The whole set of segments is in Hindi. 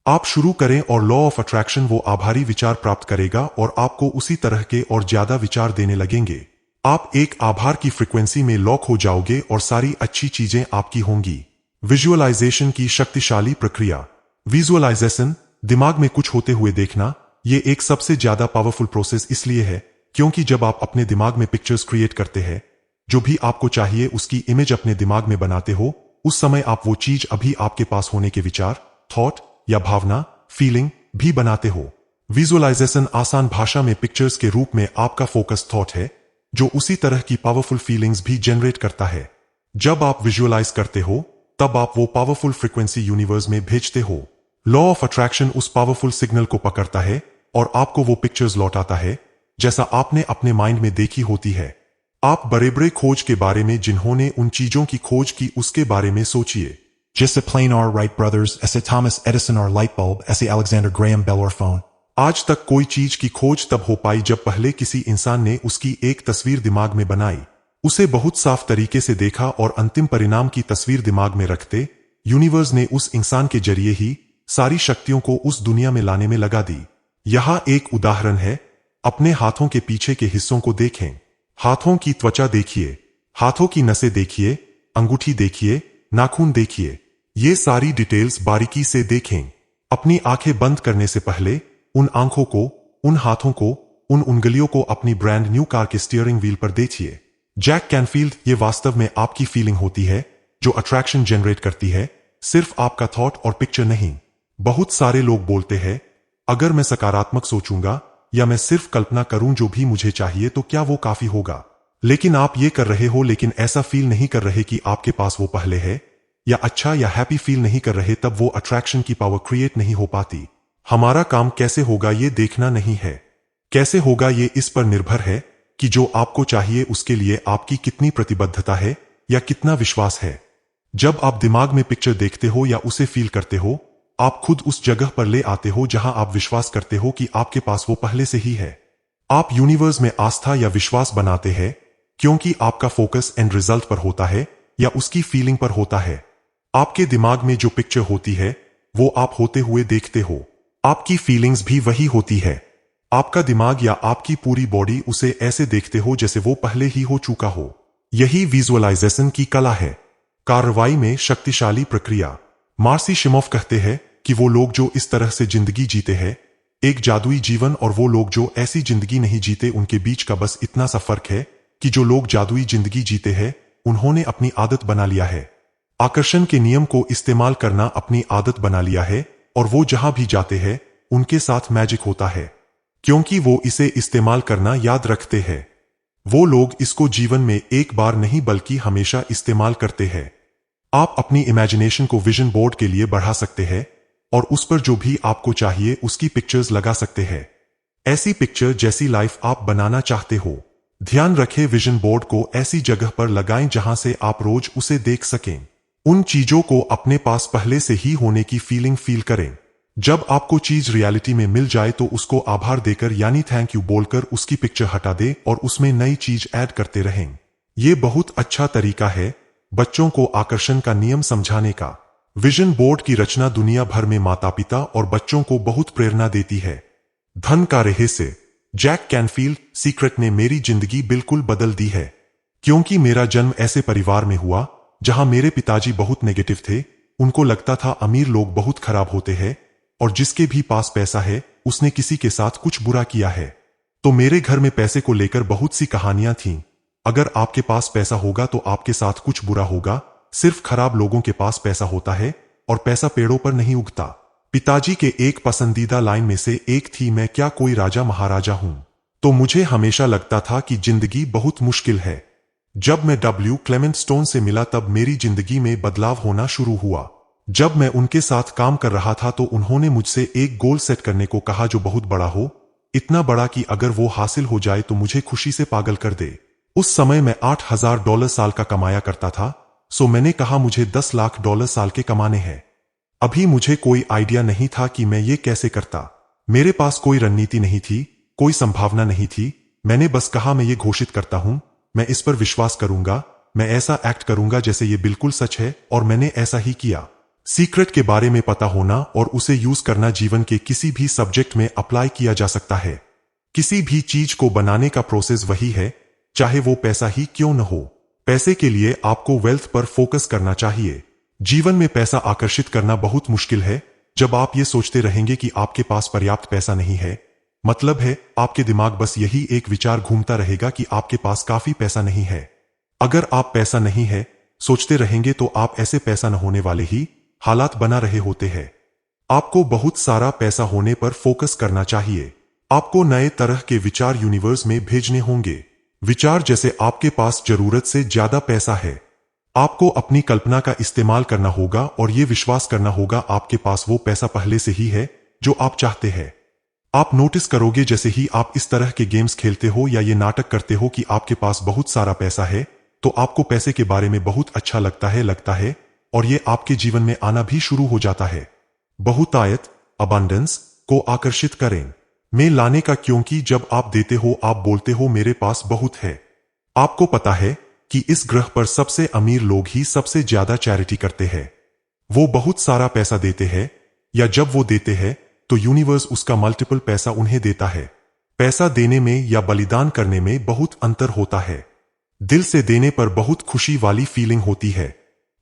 आप शुरू करें और लॉ ऑफ अट्रैक्शन वो आभारी विचार प्राप्त करेगा और आपको उसी तरह के और ज्यादा विचार देने लगेंगे। आप एक आभार की फ्रिक्वेंसी में लॉक हो जाओगे और सारी अच्छी चीजें आपकी होंगी। विजुअलाइजेशन की शक्तिशाली प्रक्रिया। विजुअलाइजेशन, दिमाग में कुछ होते हुए देखना, ये एक सबसे ज्यादा पावरफुल प्रोसेस इसलिए है क्योंकि जब आप अपने दिमाग में पिक्चर्स क्रिएट करते हैं, जो भी आपको चाहिए उसकी इमेज अपने दिमाग में बनाते हो, उस समय आप वो चीज अभी आपके पास होने के विचार, थॉट या भावना, फीलिंग भी बनाते हो। विजुअलाइजेशन आसान भाषा में पिक्चर्स के रूप में आपका फोकस थॉट है, जो उसी तरह की पावरफुल फीलिंग्स भी जनरेट करता है। जब आप विजुअलाइज करते हो, तब आप वो पावरफुल फ्रीक्वेंसी यूनिवर्स में भेजते हो। लॉ ऑफ अट्रैक्शन उस पावरफुल सिग्नल को पकड़ता है और आपको वो पिक्चर्स लौटाता है जैसा आपने अपने माइंड में देखी होती है। आप बड़े बड़े खोज के बारे में जिन्होंने उन चीजों की खोज की उसके बारे में सोचिए, जैसे प्लेन और राइट ब्रदर्स, ऐसे थॉमस एडिसन और लाइट बल्ब, ऐसे अलेक्जेंडर ग्रेहम बेल और फोन। आज तक कोई चीज की खोज तब हो पाई जब पहले किसी इंसान ने उसकी एक तस्वीर दिमाग में बनाई, उसे बहुत साफ तरीके से देखा और अंतिम परिणाम की तस्वीर दिमाग में रखते यूनिवर्स ने उस इंसान के जरिए ही सारी शक्तियों को उस दुनिया में लाने में लगा दी। यहां एक उदाहरण है, अपने हाथों के पीछे के हिस्सों को देखें। हाथों की त्वचा देखिए, हाथों की नसें देखिए, अंगूठी देखिए, नाखून देखिए, ये सारी डिटेल्स बारीकी से देखें। अपनी आंखें बंद करने से पहले उन आंखों को, उन हाथों को, उन उंगलियों को अपनी ब्रांड न्यू कार के स्टीयरिंग व्हील पर देखिए। जैक कैनफील्ड, ये वास्तव में आपकी फीलिंग होती है जो अट्रैक्शन जनरेट करती है, सिर्फ आपका थॉट और पिक्चर नहीं। बहुत सारे लोग बोलते हैं, अगर मैं सकारात्मक सोचूंगा या मैं सिर्फ कल्पना करूं जो भी मुझे चाहिए तो क्या वो काफी होगा। लेकिन आप ये कर रहे हो लेकिन ऐसा फील नहीं कर रहे कि आपके पास वो पहले है, या अच्छा या हैप्पी फील नहीं कर रहे, तब वो अट्रैक्शन की पावर क्रिएट नहीं हो पाती। हमारा काम कैसे होगा ये देखना नहीं है, कैसे होगा ये इस पर निर्भर है कि जो आपको चाहिए उसके लिए आपकी कितनी प्रतिबद्धता है या कितना विश्वास है। जब आप दिमाग में पिक्चर देखते हो या उसे फील करते हो, आप खुद उस जगह पर ले आते हो जहां आप विश्वास करते हो कि आपके पास वो पहले से ही है। आप यूनिवर्स में आस्था या विश्वास बनाते हैं क्योंकि आपका फोकस एंड रिजल्ट पर होता है या उसकी फीलिंग पर होता है। आपके दिमाग में जो पिक्चर होती है वो आप होते हुए देखते हो। आपकी फीलिंग्स भी वही होती है। आपका दिमाग या आपकी पूरी बॉडी उसे ऐसे देखते हो जैसे वो पहले ही हो चुका हो। यही विजुअलाइजेशन की कला है। कार्रवाई में शक्तिशाली प्रक्रिया। मार्सी शिमोफ कहते हैं कि वो लोग जो इस तरह से जिंदगी जीते हैं एक जादुई जीवन, और वो लोग जो ऐसी जिंदगी नहीं जीते उनके बीच का बस इतना सा फर्क है कि जो लोग जादुई जिंदगी जीते हैं उन्होंने अपनी आदत बना लिया है। आकर्षण के नियम को इस्तेमाल करना अपनी आदत बना लिया है और वो जहां भी जाते हैं उनके साथ मैजिक होता है क्योंकि वो इसे इस्तेमाल करना याद रखते हैं। वो लोग इसको जीवन में एक बार नहीं बल्कि हमेशा इस्तेमाल करते हैं। आप अपनी इमेजिनेशन को विजन बोर्ड के लिए बढ़ा सकते हैं और उस पर जो भी आपको चाहिए उसकी पिक्चर्स लगा सकते हैं। ऐसी पिक्चर जैसी लाइफ आप बनाना चाहते हो। ध्यान रखें, विजन बोर्ड को ऐसी जगह पर लगाएं जहां से आप रोज उसे देख सकें। उन चीजों को अपने पास पहले से ही होने की फीलिंग फील करें। जब आपको चीज रियलिटी में मिल जाए तो उसको आभार देकर यानी थैंक यू बोलकर उसकी पिक्चर हटा दे और उसमें नई चीज ऐड करते रहें। ये बहुत अच्छा तरीका है बच्चों को आकर्षण का नियम समझाने का। विजन बोर्ड की रचना दुनिया भर में माता पिता और बच्चों को बहुत प्रेरणा देती है। धन का रहस्य। जैक कैनफील्ड, सीक्रेट ने मेरी जिंदगी बिल्कुल बदल दी है क्योंकि मेरा जन्म ऐसे परिवार में हुआ जहां मेरे पिताजी बहुत नेगेटिव थे। उनको लगता था अमीर लोग बहुत खराब होते हैं और जिसके भी पास पैसा है उसने किसी के साथ कुछ बुरा किया है। तो मेरे घर में पैसे को लेकर बहुत सी कहानियां थीं। अगर आपके पास पैसा होगा तो आपके साथ कुछ बुरा होगा। सिर्फ खराब लोगों के पास पैसा होता है और पैसा पेड़ों पर नहीं उगता। पिताजी के एक पसंदीदा लाइन में से एक थी, मैं क्या कोई राजा महाराजा हूं। तो मुझे हमेशा लगता था कि जिंदगी बहुत मुश्किल है। जब मैं डब्ल्यू क्लेमेंट स्टोन से मिला तब मेरी जिंदगी में बदलाव होना शुरू हुआ। जब मैं उनके साथ काम कर रहा था तो उन्होंने मुझसे एक गोल सेट करने को कहा जो बहुत बड़ा हो, इतना बड़ा कि अगर वो हासिल हो जाए तो मुझे खुशी से पागल कर दे। उस समय मैं $8,000 साल का कमाया करता था, सो मैंने कहा मुझे $10 लाख साल के कमाने हैं। अभी मुझे कोई आइडिया नहीं था कि मैं ये कैसे करता। मेरे पास कोई रणनीति नहीं थी, कोई संभावना नहीं थी। मैंने बस कहा मैं ये घोषित करता हूं, मैं इस पर विश्वास करूंगा, मैं ऐसा एक्ट करूंगा जैसे ये बिल्कुल सच है, और मैंने ऐसा ही किया। सीक्रेट के बारे में पता होना और उसे यूज करना जीवन के किसी भी सब्जेक्ट में अप्लाई किया जा सकता है। किसी भी चीज को बनाने का प्रोसेस वही है, चाहे वो पैसा ही क्यों न हो। पैसे के लिए आपको वेल्थ पर फोकस करना चाहिए। जीवन में पैसा आकर्षित करना बहुत मुश्किल है जब आप ये सोचते रहेंगे कि आपके पास पर्याप्त पैसा नहीं है। मतलब है, आपके दिमाग बस यही एक विचार घूमता रहेगा कि आपके पास काफी पैसा नहीं है। अगर आप पैसा नहीं है सोचते रहेंगे तो आप ऐसे पैसा न होने वाले ही हालात बना रहे होते हैं। आपको बहुत सारा पैसा होने पर फोकस करना चाहिए। आपको नए तरह के विचार यूनिवर्स में भेजने होंगे। विचार जैसे आपके पास जरूरत से ज्यादा पैसा है। आपको अपनी कल्पना का इस्तेमाल करना होगा और ये विश्वास करना होगा आपके पास वो पैसा पहले से ही है जो आप चाहते हैं। आप नोटिस करोगे जैसे ही आप इस तरह के गेम्स खेलते हो या ये नाटक करते हो कि आपके पास बहुत सारा पैसा है, तो आपको पैसे के बारे में बहुत अच्छा लगता है और ये आपके जीवन में आना भी शुरू हो जाता है। बहुतायत, अबंडेंस को आकर्षित करें में लाने का, क्योंकि जब आप देते हो आप बोलते हो मेरे पास बहुत है। आपको पता है कि इस ग्रह पर सबसे अमीर लोग ही सबसे ज्यादा चैरिटी करते हैं। वो बहुत सारा पैसा देते हैं, या जब वो देते हैं तो यूनिवर्स उसका मल्टीपल पैसा उन्हें देता है। पैसा देने में या बलिदान करने में बहुत अंतर होता है। दिल से देने पर बहुत खुशी वाली फीलिंग होती है।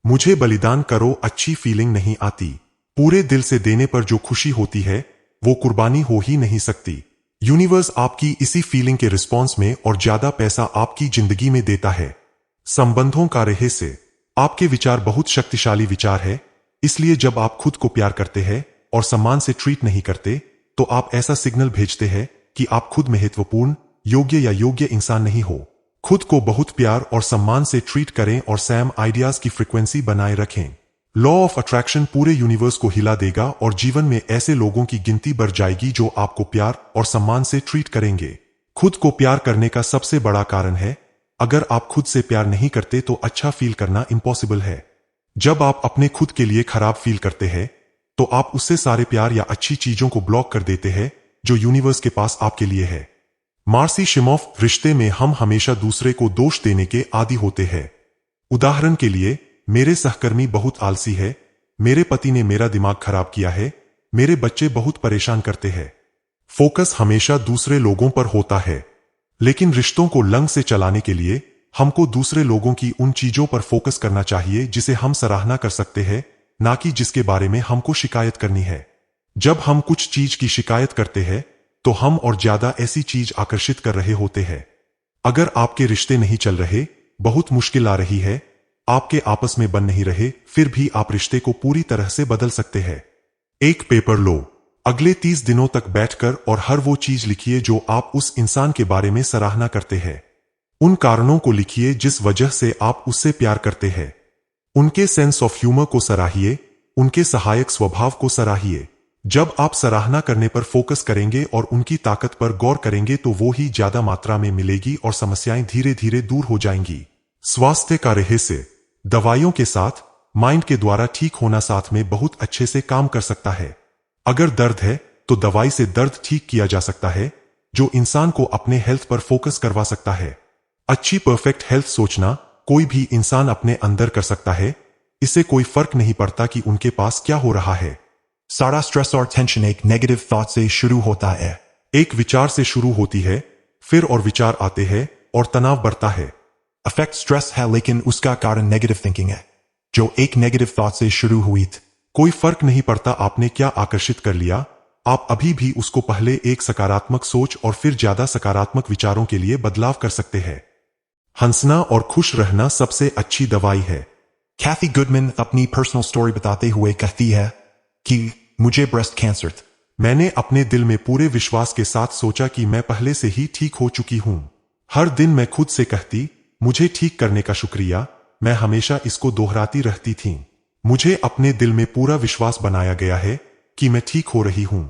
मुझे बलिदान करो अच्छी फीलिंग नहीं आती। पूरे दिल से देने पर जो खुशी होती है वो कुर्बानी हो ही नहीं सकती। यूनिवर्स आपकी इसी फीलिंग के रिस्पॉन्स में और ज्यादा पैसा आपकी जिंदगी में देता है। संबंधों का रहस्य, आपके विचार बहुत शक्तिशाली विचार है, इसलिए जब आप खुद को प्यार करते हैं और सम्मान से ट्रीट नहीं करते तो आप ऐसा सिग्नल भेजते हैं कि आप खुद महत्वपूर्ण, योग्य या योग्य इंसान नहीं हो। खुद को बहुत प्यार और सम्मान से ट्रीट करें और सैम आइडियाज की फ्रीक्वेंसी बनाए रखें। लॉ ऑफ अट्रैक्शन पूरे यूनिवर्स को हिला देगा और जीवन में ऐसे लोगों की गिनती बढ़ जाएगी जो आपको प्यार और सम्मान से ट्रीट करेंगे। खुद को प्यार करने का सबसे बड़ा कारण है, अगर आप खुद से प्यार नहीं करते तो अच्छा फील करना इम्पॉसिबल है। जब आप अपने खुद के लिए खराब फील करते हैं तो आप उससे सारे प्यार या अच्छी चीजों को ब्लॉक कर देते हैं जो यूनिवर्स के पास आपके लिए है। मार्सी शिमोफ, रिश्ते में हम हमेशा दूसरे को दोष देने के आदी होते हैं। उदाहरण के लिए, मेरे सहकर्मी बहुत आलसी है, मेरे पति ने मेरा दिमाग खराब किया है, मेरे बच्चे बहुत परेशान करते हैं। फोकस हमेशा दूसरे लोगों पर होता है, लेकिन रिश्तों को लंग से चलाने के लिए हमको दूसरे लोगों की उन चीजों पर फोकस करना चाहिए जिसे हम सराहना कर सकते हैं, ना कि जिसके बारे में हमको शिकायत करनी है। जब हम कुछ चीज की शिकायत करते हैं तो हम और ज्यादा ऐसी चीज आकर्षित कर रहे होते हैं। अगर आपके रिश्ते नहीं चल रहे, बहुत मुश्किल आ रही है, आपके आपस में बन नहीं रहे, फिर भी आप रिश्ते को पूरी तरह से बदल सकते हैं। एक पेपर लो, अगले 30 दिनों तक बैठकर और हर वो चीज लिखिए जो आप उस इंसान के बारे में सराहना करते हैं। उन कारणों को लिखिए जिस वजह से आप उससे प्यार करते हैं। उनके सेंस ऑफ ह्यूमर को सराहिए, उनके सहायक स्वभाव को सराहिए। जब आप सराहना करने पर फोकस करेंगे और उनकी ताकत पर गौर करेंगे तो वो ही ज्यादा मात्रा में मिलेगी और समस्याएं धीरे धीरे दूर हो जाएंगी। स्वास्थ्य का रहस्य, दवाइयों के साथ माइंड के द्वारा ठीक होना साथ में बहुत अच्छे से काम कर सकता है। अगर दर्द है तो दवाई से दर्द ठीक किया जा सकता है, जो इंसान को अपने हेल्थ पर फोकस करवा सकता है। अच्छी परफेक्ट हेल्थ सोचना कोई भी इंसान अपने अंदर कर सकता है, इससे कोई फर्क नहीं पड़ता कि उनके पास क्या हो रहा है। सारा स्ट्रेस और टेंशन एक नेगेटिव थॉट से शुरू होता है। एक विचार से शुरू होती है, फिर और विचार आते हैं और तनाव बढ़ता है। अफेक्ट स्ट्रेस है, लेकिन उसका कारण नेगेटिव थिंकिंग है, जो एक नेगेटिव थॉट से शुरू हुई थी। कोई फर्क नहीं पड़ता आपने क्या आकर्षित कर लिया, आप अभी भी उसको पहले एक सकारात्मक सोच और फिर ज्यादा सकारात्मक विचारों के लिए बदलाव कर सकते हैं। हंसना और खुश रहना सबसे अच्छी दवाई है। कैथी गुडमैन अपनी पर्सनल स्टोरी बताते हुए कहती है कि मुझे ब्रेस्ट कैंसर था। मैंने अपने दिल में पूरे विश्वास के साथ सोचा कि मैं पहले से ही ठीक हो चुकी हूं। हर दिन मैं खुद से कहती, मुझे ठीक करने का शुक्रिया। मैं हमेशा इसको दोहराती रहती थी। मुझे अपने दिल में पूरा विश्वास बनाया गया है कि मैं ठीक हो रही हूं।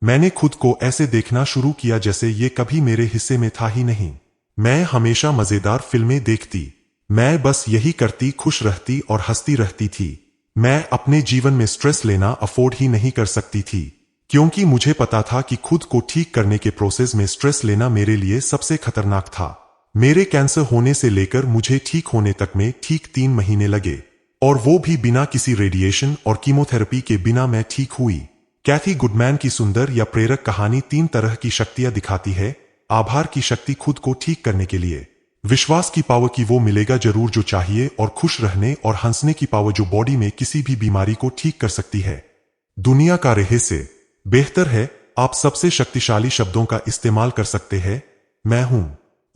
मैंने खुद को ऐसे देखना शुरू किया जैसे ये कभी मेरे हिस्से में था ही नहीं। मैं हमेशा मजेदार फिल्में देखती, मैं बस यही करती, खुश रहती और हंसती रहती थी। मैं अपने जीवन में स्ट्रेस लेना अफोर्ड ही नहीं कर सकती थी, क्योंकि मुझे पता था कि खुद को ठीक करने के प्रोसेस में स्ट्रेस लेना मेरे लिए सबसे खतरनाक था। मेरे कैंसर होने से लेकर मुझे ठीक होने तक में ठीक 3 महीने लगे। और वो भी बिना किसी रेडिएशन और कीमोथेरेपी के बिना मैं ठीक हुई। कैथी गुडमैन की सुंदर या प्रेरक कहानी 3 तरह की शक्तियां दिखाती है। आभार की शक्ति खुद को ठीक करने के लिए, विश्वास की पावर की वो मिलेगा जरूर जो चाहिए, और खुश रहने और हंसने की पावर जो बॉडी में किसी भी बीमारी को ठीक कर सकती है। दुनिया का रहस्य बेहतर है आप सबसे शक्तिशाली शब्दों का इस्तेमाल कर सकते हैं। मैं हूं।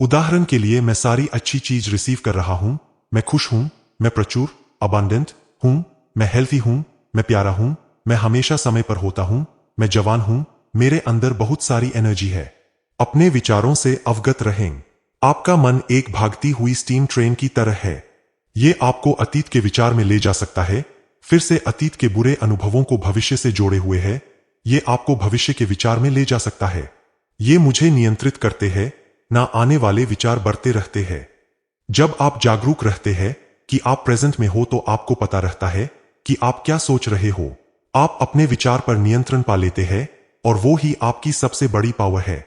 उदाहरण के लिए मैं सारी अच्छी चीज रिसीव कर रहा हूं, मैं खुश हूं, मैं प्रचुर अबांडेंट हूं, मैं हेल्थी हूं, मैं प्यारा हूं, मैं हमेशा समय पर होता हूं, मैं जवान हूं, मेरे अंदर बहुत सारी एनर्जी है। अपने विचारों से अवगत रहें। आपका मन एक भागती हुई स्टीम ट्रेन की तरह है। ये आपको अतीत के विचार में ले जा सकता है, फिर से अतीत के बुरे अनुभवों को भविष्य से जोड़े हुए है। ये आपको भविष्य के विचार में ले जा सकता है। ये मुझे नियंत्रित करते हैं, ना आने वाले विचार बढ़ते रहते हैं। जब आप जागरूक रहते हैं कि आप प्रेजेंट में हो तो आपको पता रहता है कि आप क्या सोच रहे हो। आप अपने विचार पर नियंत्रण पा लेते हैं और वो ही आपकी सबसे बड़ी पावर है।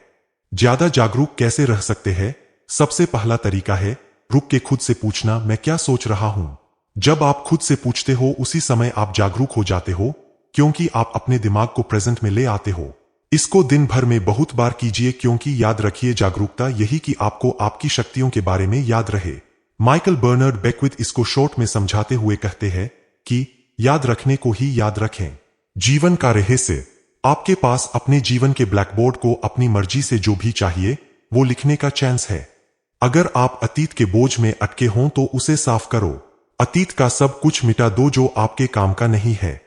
ज्यादा जागरूक कैसे रह सकते हैं? सबसे पहला तरीका है रुक के खुद से पूछना, मैं क्या सोच रहा हूं। जब आप खुद से पूछते हो उसी समय आप जागरूक हो जाते हो, क्योंकि आप अपने दिमाग को प्रेजेंट में ले आते हो। इसको दिन भर में बहुत बार कीजिए, क्योंकि याद रखिए जागरूकता यही कि आपको आपकी शक्तियों के बारे में याद रहे। माइकल बर्नर्ड बेकविथ इसको शॉर्ट में समझाते हुए कहते हैं कि याद रखने को ही याद रखें। जीवन का रहस्य आपके पास अपने जीवन के ब्लैकबोर्ड को अपनी मर्जी से जो भी चाहिए वो लिखने का चांस है। अगर आप अतीत के बोझ में अटके हों तो उसे साफ करो। अतीत का सब कुछ मिटा दो जो आपके काम का नहीं है।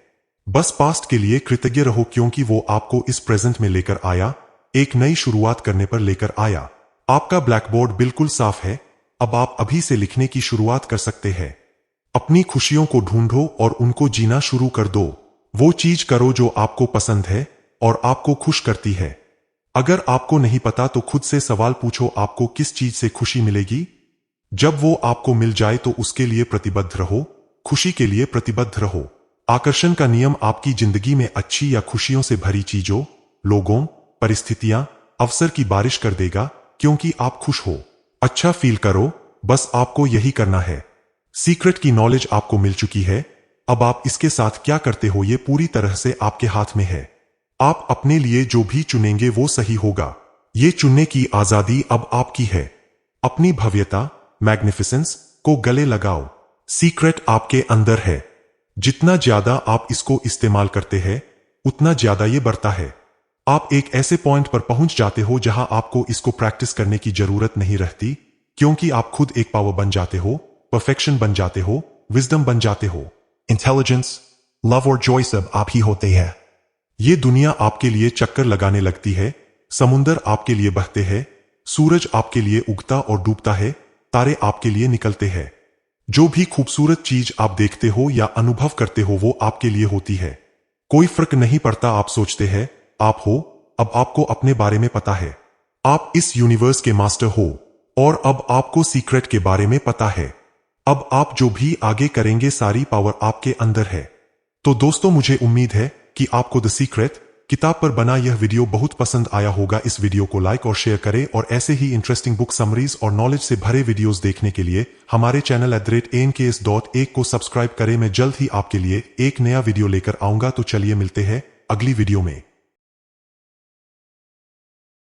बस पास्ट के लिए कृतज्ञ रहो, क्योंकि वो आपको इस प्रेजेंट में लेकर आया, एक नई शुरुआत करने पर लेकर आया। आपका ब्लैकबोर्ड बिल्कुल साफ है। अब आप अभी से लिखने की शुरुआत कर सकते हैं। अपनी खुशियों को ढूंढो और उनको जीना शुरू कर दो। वो चीज करो जो आपको पसंद है और आपको खुश करती है। अगर आपको नहीं पता तो खुद से सवाल पूछो, आपको किस चीज से खुशी मिलेगी? जब वो आपको मिल जाए तो उसके लिए प्रतिबद्ध रहो, खुशी के लिए प्रतिबद्ध रहो। आकर्षण का नियम आपकी जिंदगी में अच्छी या खुशियों से भरी चीजों, लोगों, परिस्थितियां, अवसर की बारिश कर देगा, क्योंकि आप खुश हो। अच्छा फील करो, बस आपको यही करना है। सीक्रेट की नॉलेज आपको मिल चुकी है। अब आप इसके साथ क्या करते हो ये पूरी तरह से आपके हाथ में है। आप अपने लिए जो भी चुनेंगे वो सही होगा। ये चुनने की आजादी अब आपकी है। अपनी भव्यता, मैग्निफिसेंस को गले लगाओ। सीक्रेट आपके अंदर है। जितना ज्यादा आप इसको इस्तेमाल करते हैं उतना ज्यादा ये बढ़ता है। आप एक ऐसे पॉइंट पर पहुंच जाते हो जहां आपको इसको प्रैक्टिस करने की जरूरत नहीं रहती, क्योंकि आप खुद एक पावर बन जाते हो, परफेक्शन बन जाते हो, विजडम बन जाते हो। इंटेलिजेंस, लव और जॉय सब आप ही होते हैं। ये दुनिया आपके लिए चक्कर लगाने लगती है, समुंदर आपके लिए बहते हैं, सूरज आपके लिए उगता और डूबता है, तारे आपके लिए निकलते हैं। जो भी खूबसूरत चीज आप देखते हो या अनुभव करते हो वो आपके लिए होती है। कोई फर्क नहीं पड़ता आप सोचते हैं आप हो। अब आपको अपने बारे में पता है। आप इस यूनिवर्स के मास्टर हो और अब आपको सीक्रेट के बारे में पता है। अब आप जो भी आगे करेंगे सारी पावर आपके अंदर है। तो दोस्तों, मुझे उम्मीद है कि आपको द सीक्रेट किताब पर बना यह वीडियो बहुत पसंद आया होगा। इस वीडियो को लाइक और शेयर करें और ऐसे ही इंटरेस्टिंग बुक समरीज और नॉलेज से भरे वीडियोस देखने के लिए हमारे चैनल @anks.1 को सब्सक्राइब करें। मैं जल्द ही आपके लिए एक नया वीडियो लेकर आऊंगा। तो चलिए मिलते हैं अगली वीडियो में।